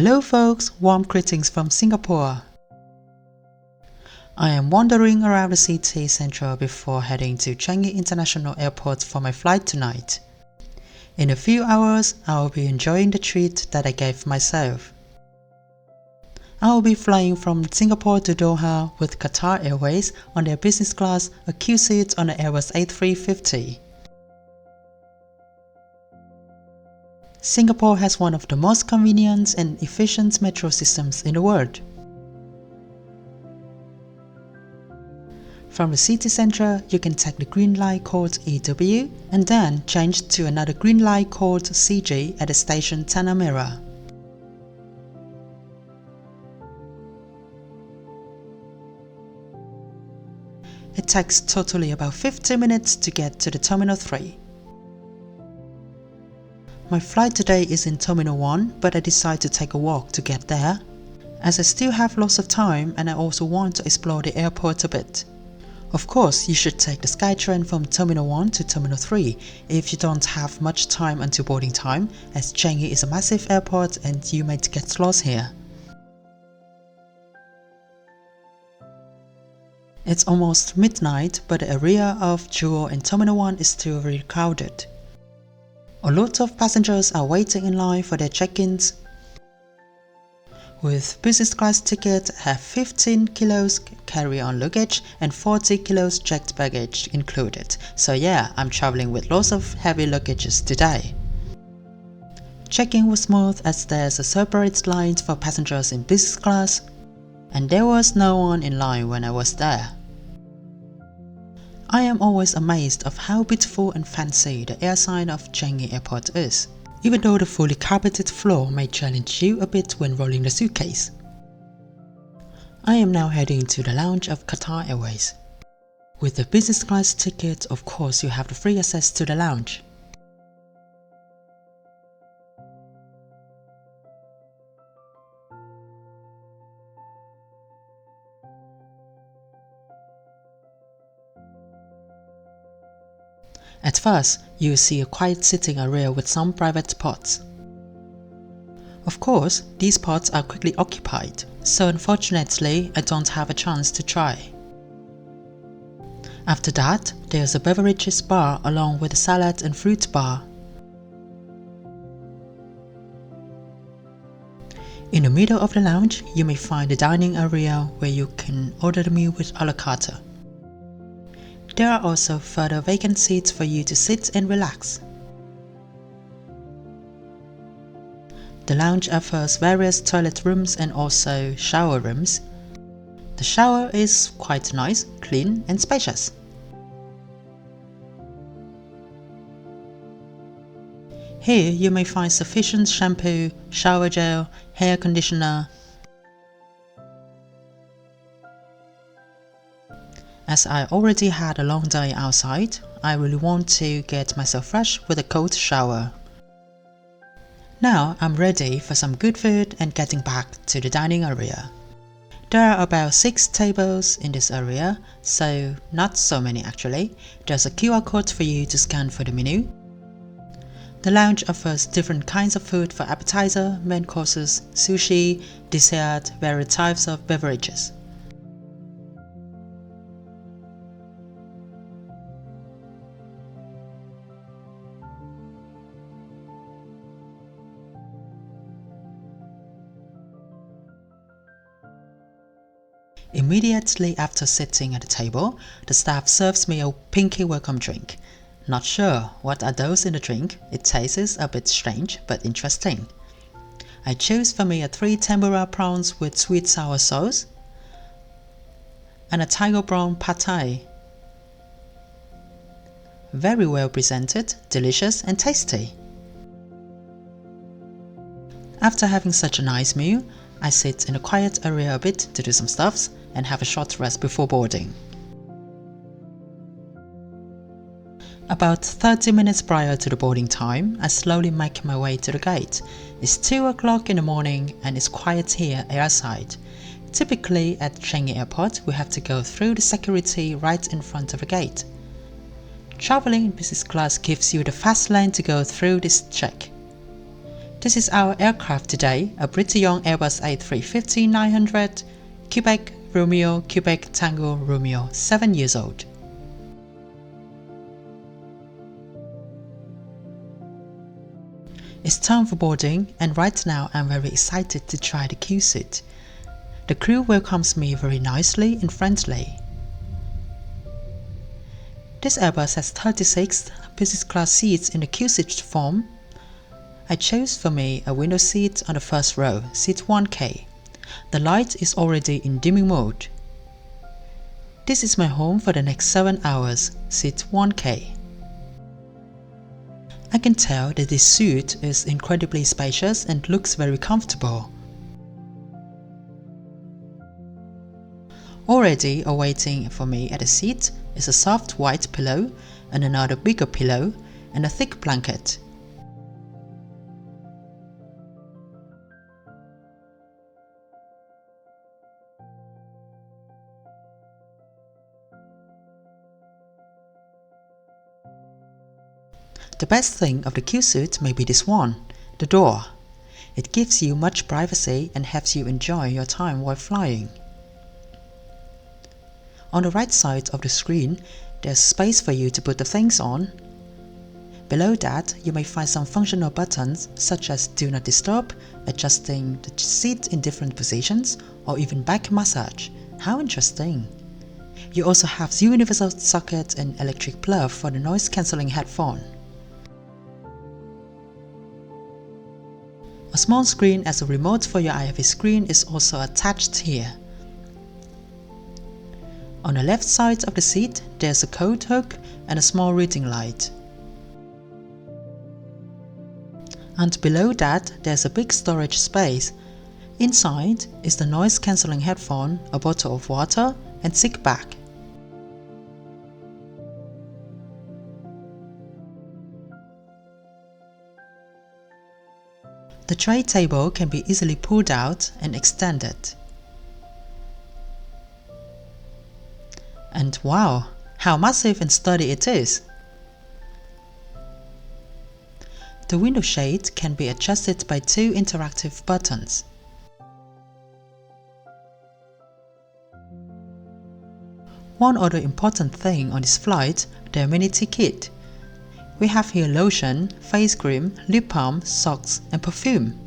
Hello folks, warm greetings from Singapore. I am wandering around the city centre before heading to Changi International Airport for my flight tonight. In a few hours, I will be enjoying the treat that I gave myself. I will be flying from Singapore to Doha with Qatar Airways on their business class, a QSuite on the Airbus A350. Singapore has one of the most convenient and efficient metro systems in the world. From the city centre, you can take the green line called EW and then change to another green line called CG at the station Tanah Merah. It takes totally about 15 minutes to get to the Terminal 3. My flight today is in Terminal 1, but I decided to take a walk to get there, as I still have lots of time and I also want to explore the airport a bit. Of course, you should take the SkyTrain from Terminal 1 to Terminal 3 if you don't have much time until boarding time, as Changi is a massive airport and you might get lost here. It's almost midnight, but the area of Jewel in Terminal 1 is still very crowded. A lot of passengers are waiting in line for their check-ins. With business class tickets, I have 15 kilos carry-on luggage and 40 kilos checked baggage included. So yeah, I'm traveling with lots of heavy luggages today. Check-in was smooth as there's a separate line for passengers in business class, and there was no one in line when I was there. I am always amazed of how beautiful and fancy the airside of Changi Airport is, even though the fully carpeted floor may challenge you a bit when rolling the suitcase. I am now heading to the lounge of Qatar Airways. With the business class ticket, of course you have the free access to the lounge. At first, you will see a quiet sitting area with some private spots. Of course, these spots are quickly occupied, so unfortunately I don't have a chance to try. After that, there's a beverages bar along with a salad and fruit bar. In the middle of the lounge, you may find the dining area where you can order the meal with a la carte. There are also further vacant seats for you to sit and relax. The lounge offers various toilet rooms and also shower rooms. The shower is quite nice, clean and spacious. Here you may find sufficient shampoo, shower gel, hair conditioner. As I already had a long day outside, I really want to get myself fresh with a cold shower. Now I'm ready for some good food and getting back to the dining area. There are about 6 tables in this area, so not so many actually. There's a QR code for you to scan for the menu. The lounge offers different kinds of food for appetizer, main courses, sushi, dessert, various types of beverages. Immediately after sitting at the table, the staff serves me a pinky welcome drink. Not sure what are those in the drink, it tastes a bit strange but interesting. I chose for me a 3 tempura prawns with sweet sour sauce and a tiger prawn pad thai. Very well presented, delicious and tasty. After having such a nice meal, I sit in a quiet area a bit to do some stuffs and have a short rest before boarding. About 30 minutes prior to the boarding time, I slowly make my way to the gate. It's 2 o'clock in the morning and it's quiet here airside. Typically at Changi Airport, we have to go through the security right in front of the gate. Traveling in business class gives you the fast lane to go through this check. This is our aircraft today, a pretty young Airbus A350-900, Quebec Romeo, Quebec Tango Romeo, 7 years old. It's time for boarding, and right now I'm very excited to try the QSuite. The crew welcomes me very nicely and friendly. This Airbus has 36 business class seats in the QSuite form. I chose for me a window seat on the first row, seat 1K. The light is already in dimming mode. This is my home for the next 7 hours, seat 1K. I can tell that this suite is incredibly spacious and looks very comfortable. Already awaiting for me at the seat is a soft white pillow and another bigger pillow and a thick blanket. The best thing of the QSuite may be this one, the door. It gives you much privacy and helps you enjoy your time while flying. On the right side of the screen, there's space for you to put the things on. Below that, you may find some functional buttons such as Do Not Disturb, adjusting the seat in different positions, or even back massage. How interesting! You also have the universal socket and electric plug for the noise-cancelling headphone. A small screen as a remote for your IFA screen is also attached here. On the left side of the seat, there's a coat hook and a small reading light. And below that, there's a big storage space. Inside is the noise-cancelling headphone, a bottle of water, and sick bag. The tray table can be easily pulled out and extended. And wow, how massive and sturdy it is! The window shade can be adjusted by 2 interactive buttons. One other important thing on this flight, the amenity kit. We have here lotion, face cream, lip balm, socks, and perfume.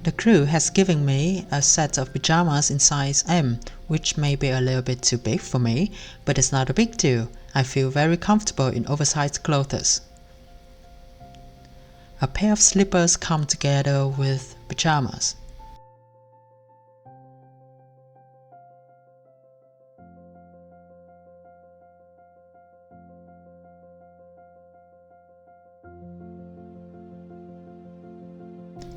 The crew has given me a set of pajamas in size M, which may be a little bit too big for me, but it's not a big deal. I feel very comfortable in oversized clothes. A pair of slippers come together with pajamas.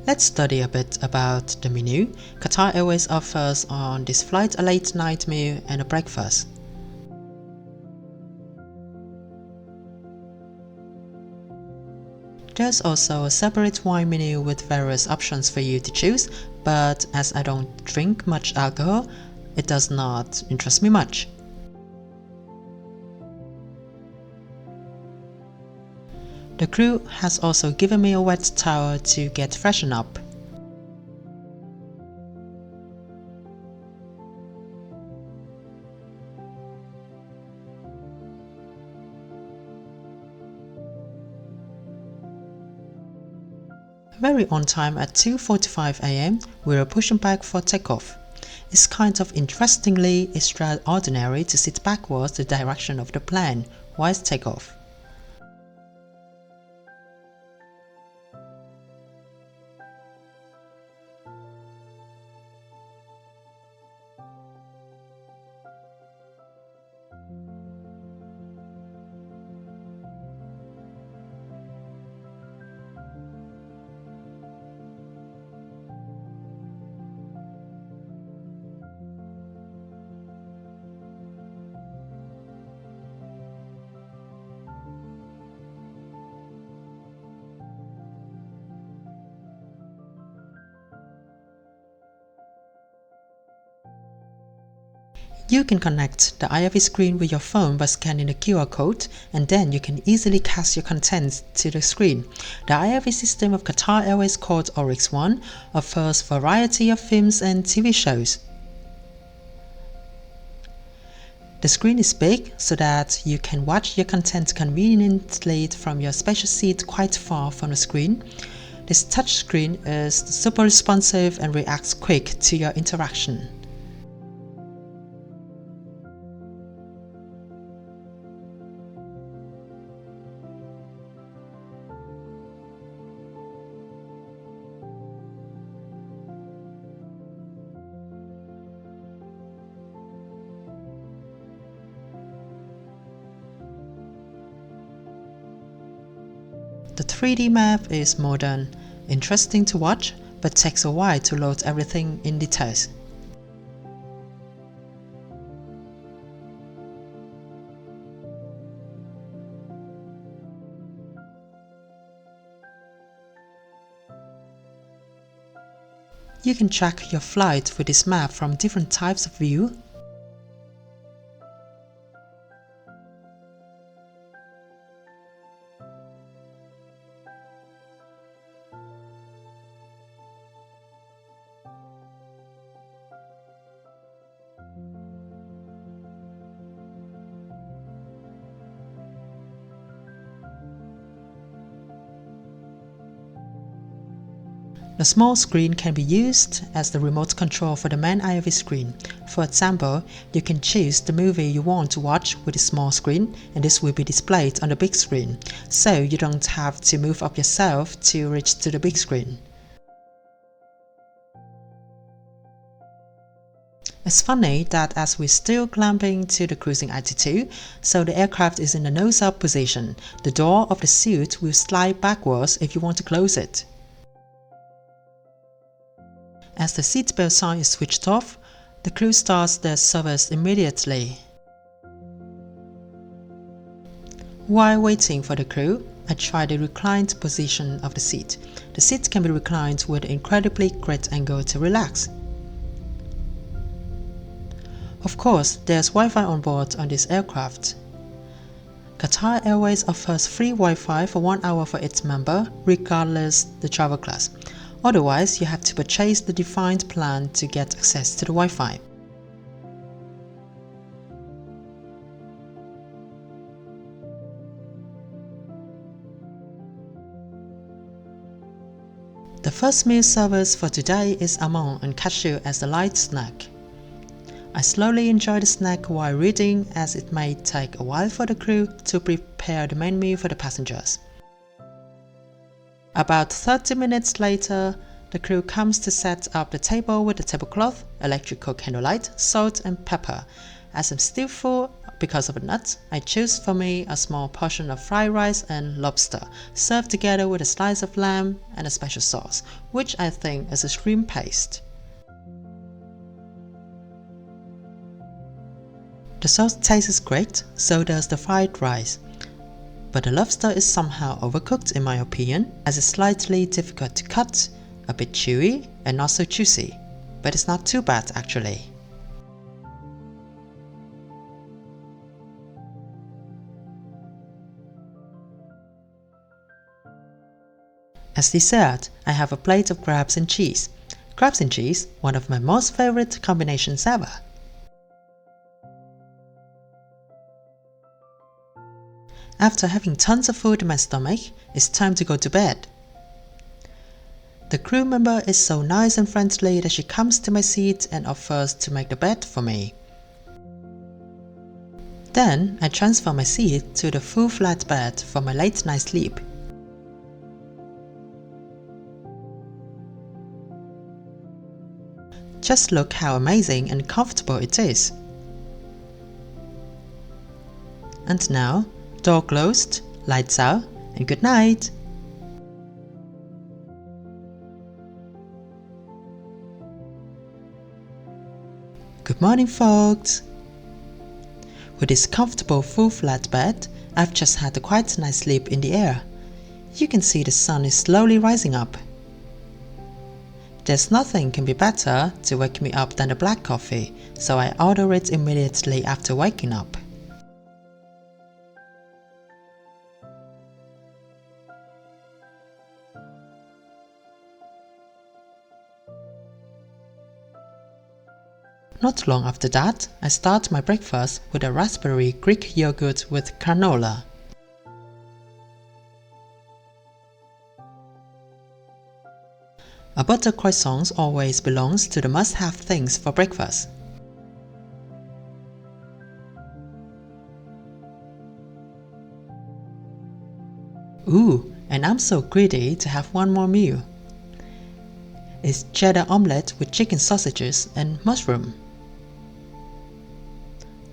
Let's study a bit about the menu. Qatar Airways offers on this flight a late night meal and a breakfast. There's also a separate wine menu with various options for you to choose, but as I don't drink much alcohol, it does not interest me much. The crew has also given me a wet towel to get freshened up. Very on time at 2:45 AM, we are pushing back for takeoff. It's kind of interestingly extraordinary to sit backwards the direction of the plane whilst takeoff. You can connect the IFE screen with your phone by scanning the QR code, and then you can easily cast your contents to the screen. The IFE system of Qatar Airways called Oryx One offers a variety of films and TV shows. The screen is big so that you can watch your content conveniently from your special seat quite far from the screen. This touchscreen is super responsive and reacts quick to your interaction. The 3D map is modern, interesting to watch, but takes a while to load everything in details. You can track your flight with this map from different types of view. The small screen can be used as the remote control for the main IFE screen. For example, you can choose the movie you want to watch with a small screen, and this will be displayed on the big screen, so you don't have to move up yourself to reach to the big screen. It's funny that as we're still climbing to the cruising altitude, so the aircraft is in the nose-up position, the door of the chute will slide backwards if you want to close it. As the seatbelt sign is switched off, the crew starts their service immediately. While waiting for the crew, I try the reclined position of the seat. The seat can be reclined with an incredibly great angle to relax. Of course, there's Wi-Fi on board on this aircraft. Qatar Airways offers free Wi-Fi for 1 hour for its member, regardless the travel class. Otherwise, you have to purchase the defined plan to get access to the Wi-Fi. The first meal service for today is almond and cashew as a light snack. I slowly enjoy the snack while reading, as it may take a while for the crew to prepare the main meal for the passengers. About 30 minutes later, the crew comes to set up the table with the tablecloth, electrical candlelight, salt and pepper. As I'm still full because of a nut, I choose for me a small portion of fried rice and lobster, served together with a slice of lamb and a special sauce, which I think is a shrimp paste. The sauce tastes great, so does the fried rice. But the lobster is somehow overcooked in my opinion, as it's slightly difficult to cut, a bit chewy and not so juicy, but it's not too bad actually. As dessert, I have a plate of crabs and cheese. Crabs and cheese, one of my most favorite combinations ever. After having tons of food in my stomach, it's time to go to bed. The crew member is so nice and friendly that she comes to my seat and offers to make the bed for me. Then I transfer my seat to the full flat bed for my late night sleep. Just look how amazing and comfortable it is. And now, door closed, lights out, and good night! Good morning, folks! With this comfortable full flat bed, I've just had a quite nice sleep in the air. You can see the sun is slowly rising up. There's nothing can be better to wake me up than the black coffee, so I order it immediately after waking up. Not long after that, I start my breakfast with a raspberry Greek yogurt with granola. A butter croissant always belongs to the must-have things for breakfast. Ooh, and I'm so greedy to have one more meal. It's cheddar omelette with chicken sausages and mushroom.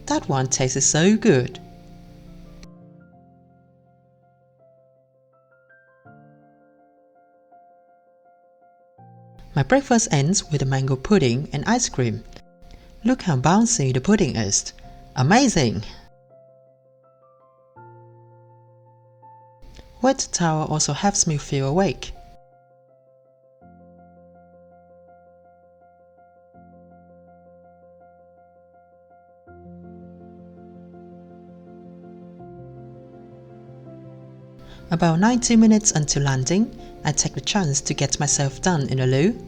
That one tastes so good. My breakfast ends with a mango pudding and ice cream. Look how bouncy the pudding is. Amazing! Wet towel also helps me feel awake. About 90 minutes until landing, I take the chance to get myself done in the loo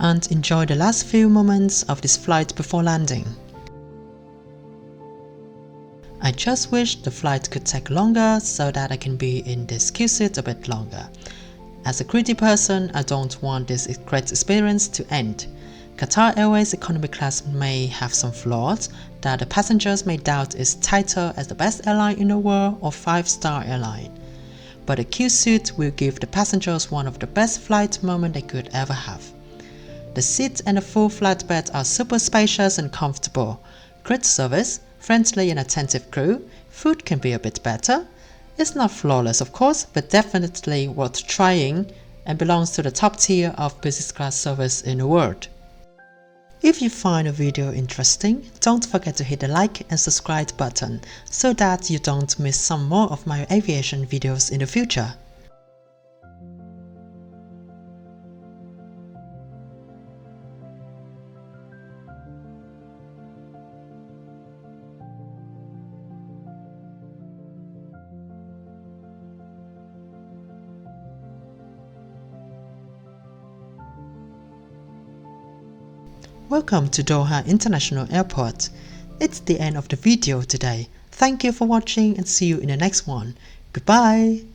and enjoy the last few moments of this flight before landing. I just wish the flight could take longer so that I can be in this QSuite a bit longer. As a greedy person, I don't want this great experience to end. Qatar Airways economy class may have some flaws that the passengers may doubt is title as the best airline in the world or 5-star airline. But the QSuite will give the passengers one of the best flight moments they could ever have. The seats and the full flatbed are super spacious and comfortable. Great service, friendly and attentive crew, food can be a bit better. It's not flawless of course, but definitely worth trying and belongs to the top tier of business class service in the world. If you find a video interesting, don't forget to hit the like and subscribe button so that you don't miss some more of my aviation videos in the future. Welcome to Doha International Airport. It's the end of the video today. Thank you for watching and see you in the next one. Goodbye!